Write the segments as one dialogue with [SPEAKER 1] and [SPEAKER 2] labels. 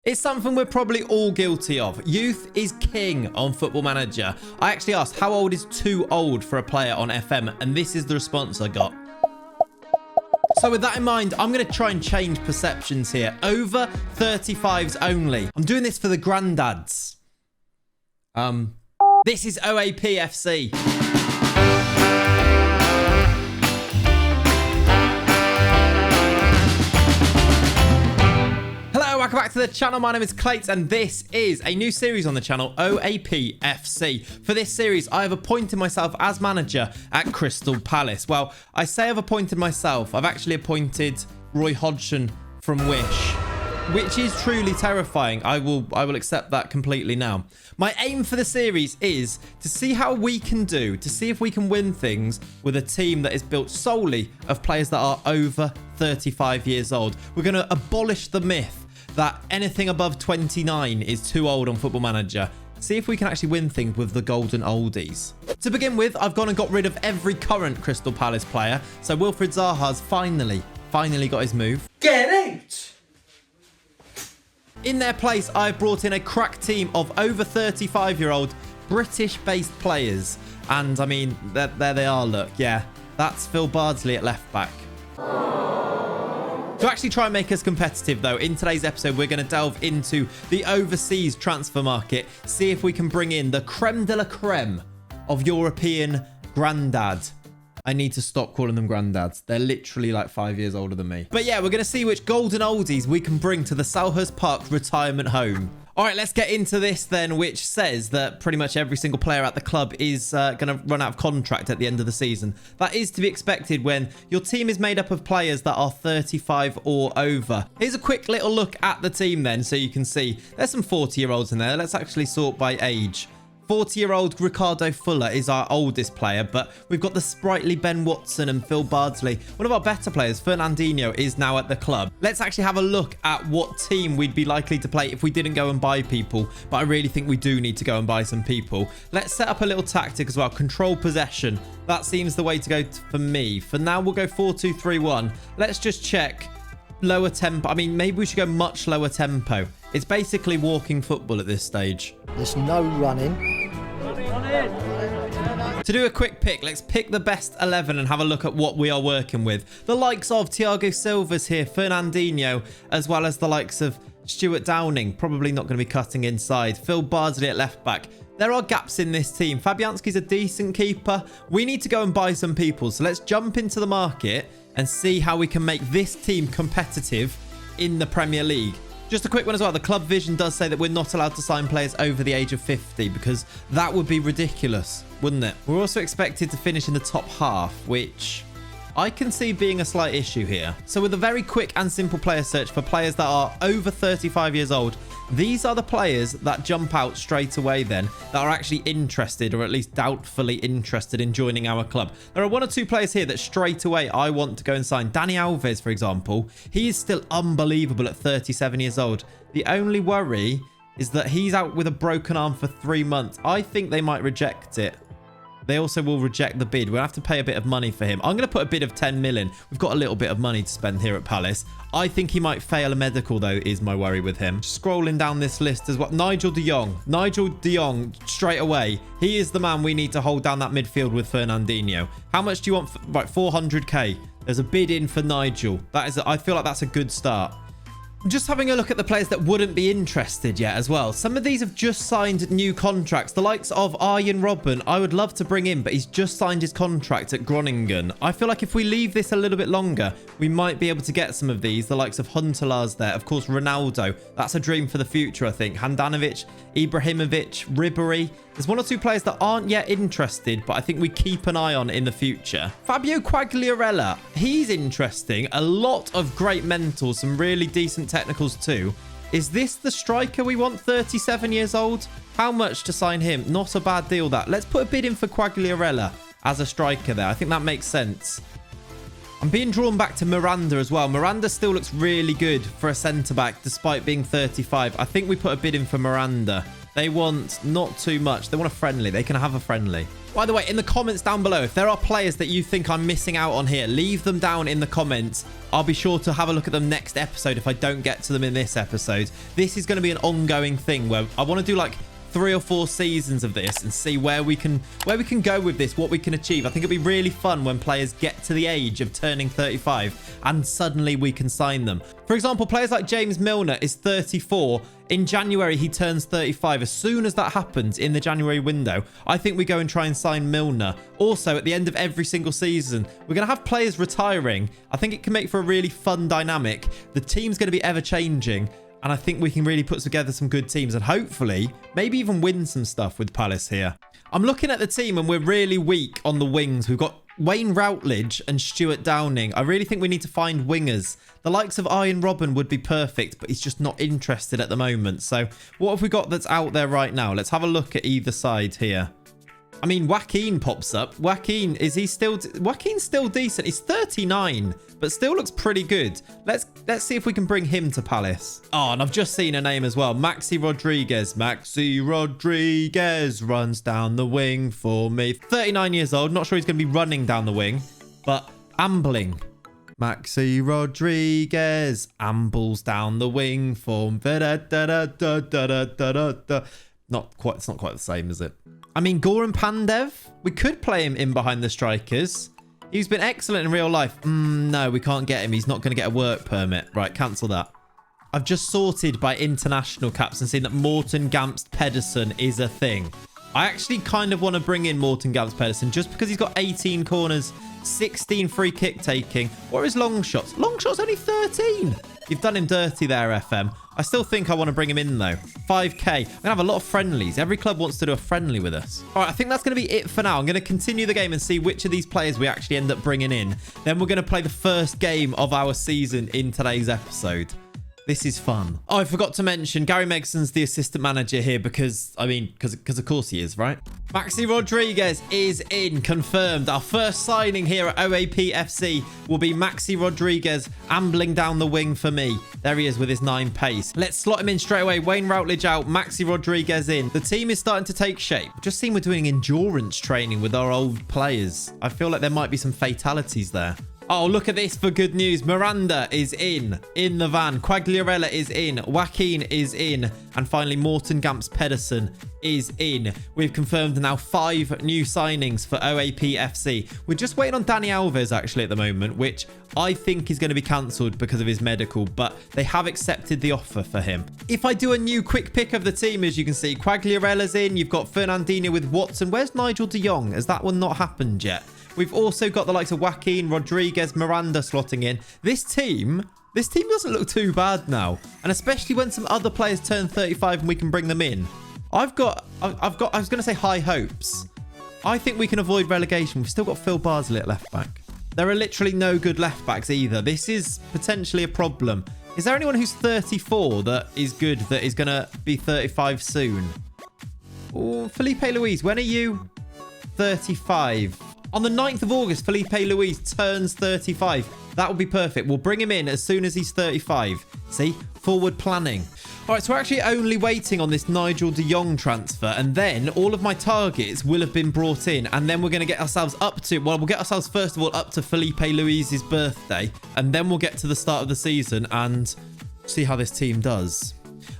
[SPEAKER 1] It's something we're probably all guilty of. Youth is king on Football Manager. I actually asked, how old is too old for a player on FM? And this is the response I got. So with that in mind, I'm going to try and change perceptions here. Over 35s only. I'm doing this for the granddads. This is OAPFC. Welcome back to the channel. My name is Clayts and this is a new series on the channel, OAPFC. For this series, I have appointed myself as manager at Crystal Palace. Well, I say I've appointed myself. I've actually appointed Roy Hodgson from Wish, which is truly terrifying. I will accept that completely now. My aim for the series is to see how we can do, to see if we can win things with a team that is built solely of players that are over 35 years old. We're going to abolish the myth that anything above 29 is too old on Football Manager. See if we can actually win things with the golden oldies. To begin with, I've gone and got rid of every current Crystal Palace player. So Wilfried Zaha's finally got his move.
[SPEAKER 2] Get out!
[SPEAKER 1] In their place, I've brought in a crack team of over 35-year-old British-based players. And I mean, there they are, look. Yeah, that's Phil Bardsley at left back. To actually try and make us competitive, though, in today's episode, we're going to delve into the overseas transfer market, see if we can bring in the creme de la creme of European granddad. I need to stop calling them granddads. They're literally like 5 years older than me. But yeah, we're going to see which golden oldies we can bring to the Selhurst Park retirement home. All right, let's get into this then, which says that pretty much every single player at the club is going to run out of contract at the end of the season. That is to be expected when your team is made up of players that are 35 or over. Here's a quick little look at the team then, so you can see there's some 40-year-olds in there. Let's actually sort by age. 40-year-old Ricardo Fuller is our oldest player, but we've got the sprightly Ben Watson and Phil Bardsley. One of our better players, Fernandinho, is now at the club. Let's actually have a look at what team we'd be likely to play if we didn't go and buy people, but I really think we do need to go and buy some people. Let's set up a little tactic as well. Control possession. That seems the way to go for me. For now, we'll go 4-2-3-1. Let's just check lower tempo. I mean, maybe we should go much lower tempo. It's basically walking football at this stage.
[SPEAKER 2] There's no running.
[SPEAKER 1] To do a quick pick, let's pick the best 11 and have a look at what we are working with. The likes of Thiago Silva's here, Fernandinho, as well as the likes of Stuart Downing. Probably not going to be cutting inside. Phil Bardsley at left back. There are gaps in this team. Fabianski's a decent keeper. We need to go and buy some people. So let's jump into the market and see how we can make this team competitive in the Premier League. Just a quick one as well. The club vision does say that we're not allowed to sign players over the age of 50 because that would be ridiculous, wouldn't it? We're also expected to finish in the top half, which I can see being a slight issue here. So with a very quick and simple player search for players that are over 35 years old, these are the players that jump out straight away then that are actually interested, or at least doubtfully interested in joining our club. There are one or two players here that straight away I want to go and sign. Dani Alves, for example, he is still unbelievable at 37 years old. The only worry is that he's out with a broken arm for 3 months. I think they might reject it. They also will reject the bid. We'll have to pay a bit of money for him. I'm going to put a bid of 10 million. We've got a little bit of money to spend here at Palace. I think he might fail a medical, though, is my worry with him. Scrolling down this list as well. Nigel de Jong. Nigel de Jong, straight away. He is the man we need to hold down that midfield with Fernandinho. How much do you want? Right, 400k. There's a bid in for Nigel. I feel like that's a good start. Just having a look at the players that wouldn't be interested yet as well. Some of these have just signed new contracts. The likes of Arjen Robben, I would love to bring in, but he's just signed his contract at Groningen. I feel like if we leave this a little bit longer, we might be able to get some of these. The likes of Huntelaar's there. Of course, Ronaldo. That's a dream for the future, I think. Handanovic, Ibrahimovic, Ribery. There's one or two players that aren't yet interested, but I think we keep an eye on in the future. Fabio Quagliarella, he's interesting. A lot of great mentals, some really decent technicals too. Is this the striker we want, 37 years old? How much to sign him? Not a bad deal, that. Let's put a bid in for Quagliarella as a striker there. I think that makes sense. I'm being drawn back to Miranda as well. Miranda still looks really good for a centre-back despite being 35. I think we put a bid in for Miranda. They want not too much. They want a friendly. They can have a friendly. By the way, in the comments down below, if there are players that you think I'm missing out on here, leave them down in the comments. I'll be sure to have a look at them next episode if I don't get to them in this episode. This is going to be an ongoing thing where I want to do like 3 or 4 seasons of this and see where we can go with this, what we can achieve. I think it'd be really fun when players get to the age of turning 35 and suddenly we can sign them. For example, players like James Milner is 34. In January, he turns 35. As soon as that happens in the January window, I think we go and try and sign Milner. Also, at the end of every single season, we're going to have players retiring. I think it can make for a really fun dynamic. The team's going to be ever-changing. And I think we can really put together some good teams and hopefully maybe even win some stuff with Palace here. I'm looking at the team and we're really weak on the wings. We've got Wayne Routledge and Stuart Downing. I really think we need to find wingers. The likes of Ian Robben would be perfect, but he's just not interested at the moment. So what have we got that's out there right now? Let's have a look at either side here. I mean, Joaquin pops up. Joaquin, Joaquin's still decent. He's 39, but still looks pretty good. Let's see if we can bring him to Palace. Oh, and I've just seen a name as well. Maxi Rodriguez. Maxi Rodriguez runs down the wing for me. 39 years old. Not sure he's going to be running down the wing, but ambling. Maxi Rodriguez ambles down the wing for me. Not quite. It's not quite the same, is it? I mean, Goran Pandev, we could play him in behind the strikers. He's been excellent in real life. No, we can't get him. He's not going to get a work permit. Right, cancel that. I've just sorted by international caps and seen that Morten Gamst Pedersen is a thing. I actually kind of want to bring in Morten Gamst Pedersen just because he's got 18 corners, 16 free kick taking. What are his long shots? Long shots only 13. You've done him dirty there, FM. I still think I want to bring him in, though. 5k. I'm going to have a lot of friendlies. Every club wants to do a friendly with us. All right, I think that's going to be it for now. I'm going to continue the game and see which of these players we actually end up bringing in. Then we're going to play the first game of our season in today's episode. This is fun. Oh, I forgot to mention, Gary Megson's the assistant manager here because of course he is, right? Maxi Rodriguez is in, confirmed. Our first signing here at OAPFC will be Maxi Rodriguez ambling down the wing for me. There he is with his 9 pace. Let's slot him in straight away. Wayne Routledge out, Maxi Rodriguez in. The team is starting to take shape. Just seen we're doing endurance training with our old players. I feel like there might be some fatalities there. Oh, look at this for good news. Miranda is in the van. Quagliarella is in. Joaquin is in. And finally, Morten Gamst Pedersen is in. We've confirmed now 5 new signings for OAPFC. We're just waiting on Dani Alves, actually, at the moment, which I think is going to be cancelled because of his medical, but they have accepted the offer for him. If I do a new quick pick of the team, as you can see, Quagliarella's in. You've got Fernandinho with Watson. Where's Nigel de Jong? Has that one not happened yet? We've also got the likes of Joaquin, Rodriguez, Miranda slotting in. This team doesn't look too bad now. And especially when some other players turn 35 and we can bring them in. I was going to say high hopes. I think we can avoid relegation. We've still got Phil Barsley at left back. There are literally no good left backs either. This is potentially a problem. Is there anyone who's 34 that is good, that is going to be 35 soon? Oh, Felipe Luis, when are you 35? On the 9th of August, Felipe Luis turns 35. That would be perfect. We'll bring him in as soon as he's 35. See? Forward planning. All right, so we're actually only waiting on this Nigel de Jong transfer. And then all of my targets will have been brought in. And then we're going to get ourselves up to... Well, we'll get ourselves, first of all, up to Felipe Luis's birthday. And then we'll get to the start of the season and see how this team does.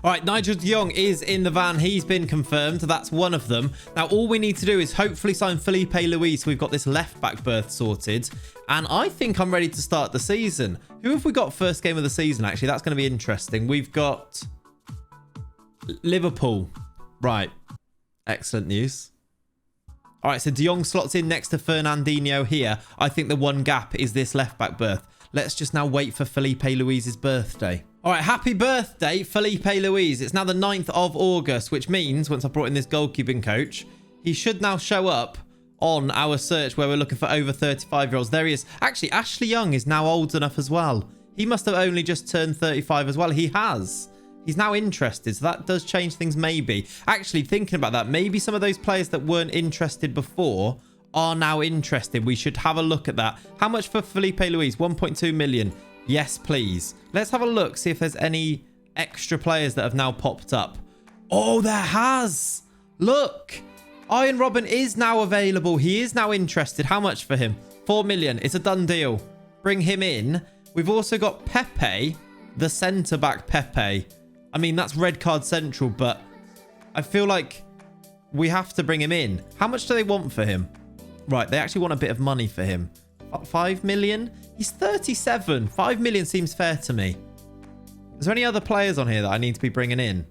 [SPEAKER 1] All right, Nigel de Jong is in the van. He's been confirmed. That's one of them. Now, all we need to do is hopefully sign Felipe Luis. We've got this left-back berth sorted. And I think I'm ready to start the season. Who have we got first game of the season, actually? That's going to be interesting. We've got Liverpool. Right. Excellent news. All right, so de Jong slots in next to Fernandinho here. I think the one gap is this left-back berth. Let's just now wait for Felipe Luis's birthday. All right, happy birthday, Felipe Luis. It's now the 9th of August, which means once I brought in this goalkeeping coach, he should now show up on our search where we're looking for over 35-year-olds. There he is. Actually, Ashley Young is now old enough as well. He must have only just turned 35 as well. He has. He's now interested, so that does change things maybe. Actually, thinking about that, maybe some of those players that weren't interested before are now interested. We should have a look at that. How much for Felipe Luis? 1.2 million. Yes, please. Let's have a look, see if there's any extra players that have now popped up. Oh, there has. Look. Iron Robin is now available. He is now interested. How much for him? 4 million. It's a done deal. Bring him in. We've also got Pepe, the centre-back Pepe. I mean, that's red card central, but I feel like we have to bring him in. How much do they want for him? Right, they actually want a bit of money for him. 5 million? He's 37. 5 million seems fair to me. Is there any other players on here that I need to be bringing in?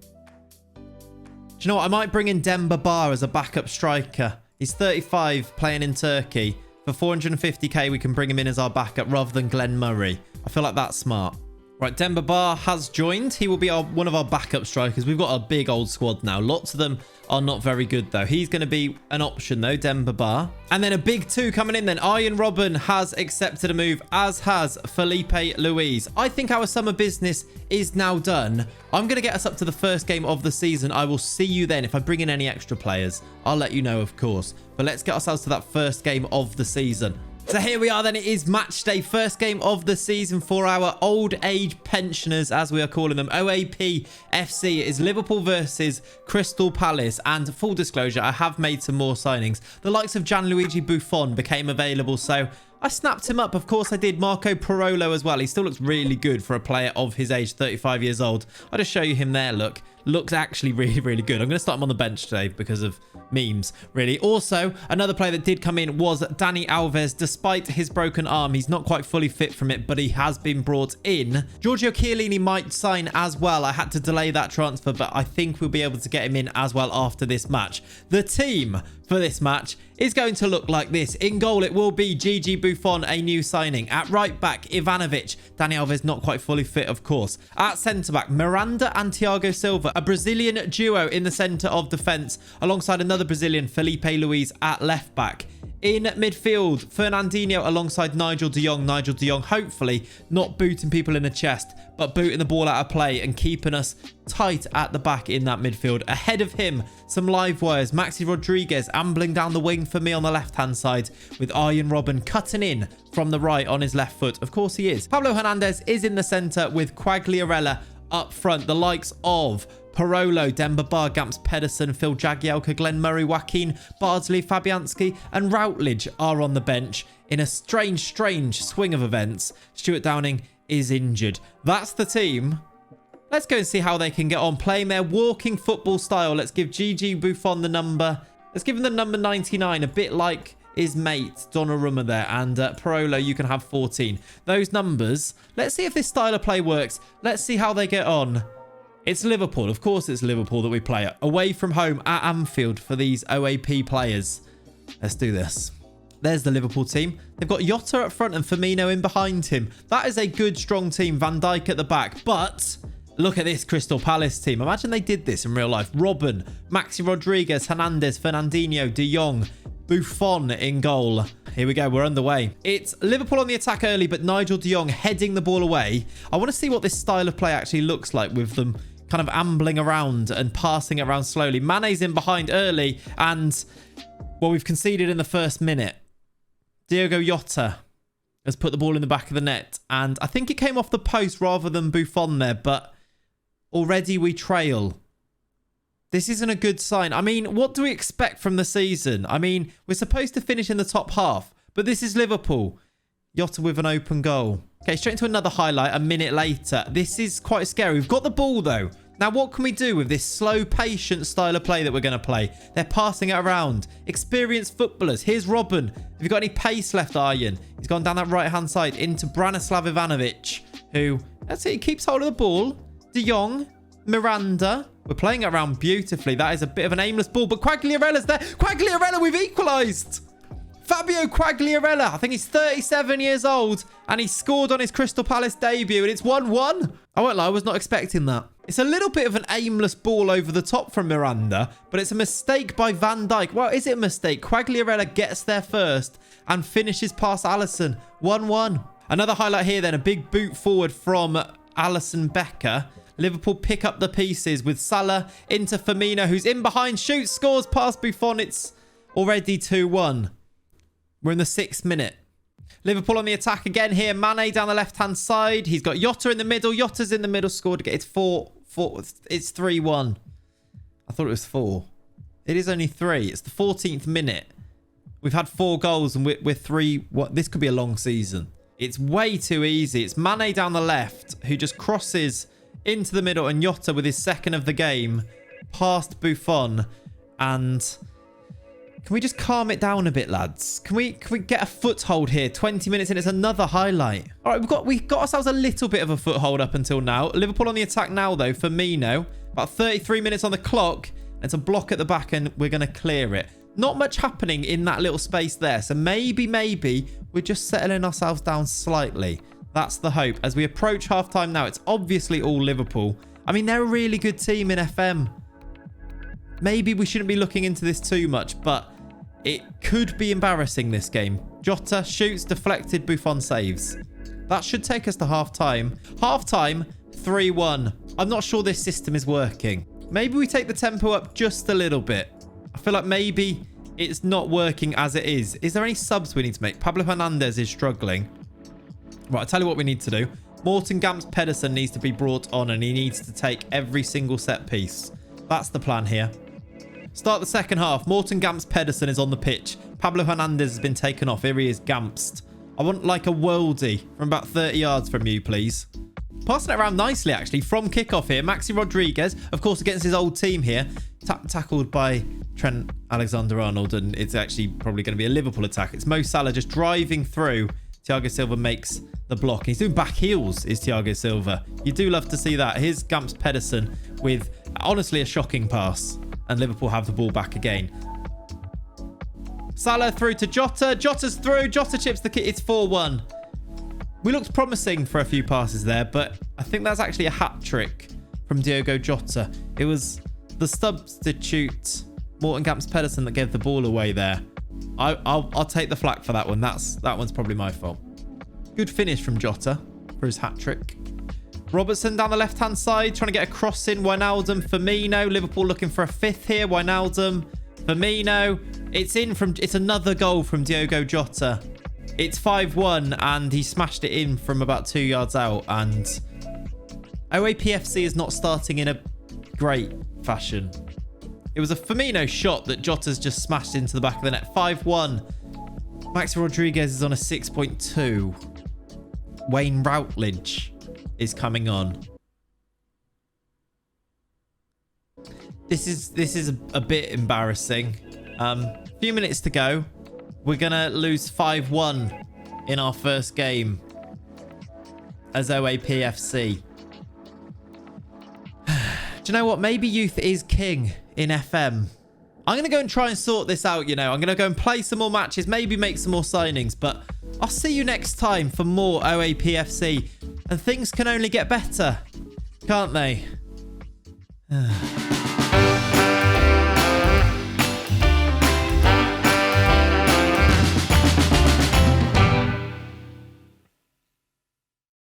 [SPEAKER 1] Do you know what? I might bring in Demba Ba as a backup striker. He's 35, playing in Turkey. For 450k, we can bring him in as our backup rather than Glenn Murray. I feel like that's smart. Right, Demba Ba has joined. He will be one of our backup strikers. We've got a big old squad now. Lots of them are not very good, though. He's going to be an option, though, Demba Ba. And then a big two coming in then. Iron Robin has accepted a move, as has Felipe Luis. I think our summer business is now done. I'm going to get us up to the first game of the season. I will see you then. If I bring in any extra players, I'll let you know, of course. But let's get ourselves to that first game of the season. So here we are then. It is match day, first game of the season for our old age pensioners, as we are calling them. OAPFC is Liverpool versus Crystal Palace. And full disclosure, I have made some more signings. The likes of Gianluigi Buffon became available, so I snapped him up. Of course I did. Marco Parolo as well. He still looks really good for a player of his age, 35 years old. I'll just show you him there. Look. Looks actually really, really good. I'm going to start him on the bench today because of memes, really. Also, another player that did come in was Dani Alves. Despite his broken arm, he's not quite fully fit from it, but he has been brought in. Giorgio Chiellini might sign as well. I had to delay that transfer, but I think we'll be able to get him in as well after this match. The team for this match is going to look like this. In goal, it will be Gigi Buffon, a new signing. At right back, Ivanovic. Dani Alves not quite fully fit, of course. At centre back, Miranda and Thiago Silva, a Brazilian duo in the centre of defence, alongside another Brazilian, Felipe Luis, at left back. In midfield, Fernandinho alongside Nigel de Jong. Nigel de Jong hopefully not booting people in the chest, but booting the ball out of play and keeping us tight at the back in that midfield. Ahead of him, some live wires. Maxi Rodriguez ambling down the wing for me on the left-hand side, with Iron Robin cutting in from the right on his left foot. Of course he is. Pablo Hernandez is in the centre with Quagliarella up front. The likes of Parolo, Demba Ba, Gamps Pedersen, Phil Jagielka, Glenn Murray, Joaquin Bardsley, Fabianski and Routledge are on the bench. In a strange swing of events, Stuart Downing is injured. That's the team. Let's go and see how they can get on playing their walking football style. Let's give Gigi Buffon the number. Let's give him the number 99, a bit like his mate Donnarumma there. And Parolo, you can have 14. Those numbers. Let's see if this style of play works. Let's see how they get on. It's Liverpool. Of course it's Liverpool that we play at. Away from home at Anfield for these OAP players. Let's do this. There's the Liverpool team. They've got Jota up front and Firmino in behind him. That is a good, strong team. Van Dijk at the back. But look at this Crystal Palace team. Imagine they did this in real life. Robin, Maxi Rodriguez, Hernandez, Fernandinho, De Jong, Buffon in goal. Here we go. We're underway. It's Liverpool on the attack early, but Nigel de Jong heading the ball away. I want to see what this style of play actually looks like with them kind of ambling around and passing it around slowly. Mane's in behind early and, well, we've conceded in the first minute. Diogo Jota has put the ball in the back of the net, and I think it came off the post rather than Buffon there, but already we trail. This isn't a good sign. I mean, what do we expect from the season? I mean, we're supposed to finish in the top half, but this is Liverpool. Jota with an open goal. Okay, straight into another highlight a minute later. This is quite scary. We've got the ball, though. Now, what can we do with this slow, patient style of play that we're going to play? They're passing it around. Experienced footballers. Here's Robin. Have you got any pace left, Iron? He's gone down that right-hand side into Branislav Ivanovic, who, that's it, he keeps hold of the ball. De Jong, Miranda. We're playing it around beautifully. That is a bit of an aimless ball, but Quagliarella's there. Quagliarella, we've equalised. Fabio Quagliarella, I think he's 37 years old, and he scored on his Crystal Palace debut, and it's 1-1. I won't lie, I was not expecting that. It's a little bit of an aimless ball over the top from Miranda, but it's a mistake by Van Dijk. Well, is it a mistake? Quagliarella gets there first and finishes past Alisson. 1-1. Another highlight here then, a big boot forward from Alisson Becker. Liverpool pick up the pieces with Salah into Firmino, who's in behind, shoots, scores past Buffon. It's already 2-1. We're in the 6th minute. Liverpool on the attack again here. Mane down the left-hand side. He's got Jota in the middle. Jota's in the middle, scored again. It's 3-1. I thought it was 4. It is only 3. It's the 14th minute. We've had 4 goals and we're 3. What? This could be a long season. It's way too easy. It's Mane down the left who just crosses into the middle, and Jota with his second of the game past Buffon. And can we just calm it down a bit, lads? Can we get a foothold here? 20 minutes in, it's another highlight. All right, we've got ourselves a little bit of a foothold up until now. Liverpool on the attack now, though. Firmino, about 33 minutes on the clock. It's a block at the back, and we're going to clear it. Not much happening in that little space there. So maybe we're just settling ourselves down slightly. That's the hope. As we approach half-time now, it's obviously all Liverpool. I mean, they're a really good team in FM. Maybe we shouldn't be looking into this too much, but it could be embarrassing, this game. Jota shoots, deflected, Buffon saves. That should take us to half-time. Half-time, 3-1. I'm not sure this system is working. Maybe we take the tempo up just a little bit. I feel like maybe it's not working as it is. Is there any subs we need to make? Pablo Hernandez is struggling. Right, I'll tell you what we need to do. Morten Gamps Pedersen needs to be brought on, and he needs to take every single set piece. That's the plan here. Start the second half. Morten Gamps Pedersen is on the pitch. Pablo Hernandez has been taken off. Here he is, Gampst. I want like a worldie from about 30 yards from you, please. Passing it around nicely, actually, from kickoff here. Maxi Rodriguez, of course, against his old team here. Tackled by Trent Alexander-Arnold, and it's actually probably going to be a Liverpool attack. It's Mo Salah just driving through. Thiago Silva makes the block. He's doing back heels, is Thiago Silva. You do love to see that. Here's Gamps Pedersen with, honestly, a shocking pass. And Liverpool have the ball back again. Salah through to Jota. Jota's through. Jota chips the kick. It's 4-1. We looked promising for a few passes there, but I think that's actually a hat-trick from Diogo Jota. It was the substitute, Morten Gamps Pedersen, that gave the ball away there. I'll take the flak for that one. That one's probably my fault. Good finish from Jota for his hat-trick. Robertson down the left-hand side, trying to get a cross in. Wijnaldum, Firmino. Liverpool looking for a fifth here. Wijnaldum, Firmino. It's another goal from Diogo Jota. It's 5-1, and he smashed it in from about 2 yards out. And OAPFC is not starting in a great fashion. It was a Firmino shot that Jota's just smashed into the back of the net. 5-1. Maxi Rodriguez is on a 6.2. Wayne Routledge is coming on. This is a bit embarrassing. Few minutes to go. We're gonna lose 5-1 in our first game as OAPFC. Do you know what? Maybe youth is king in FM. I'm gonna go and try and sort this out. I'm gonna go and play some more matches, maybe make some more signings, but I'll see you next time for more OAPFC. And things can only get better, can't they?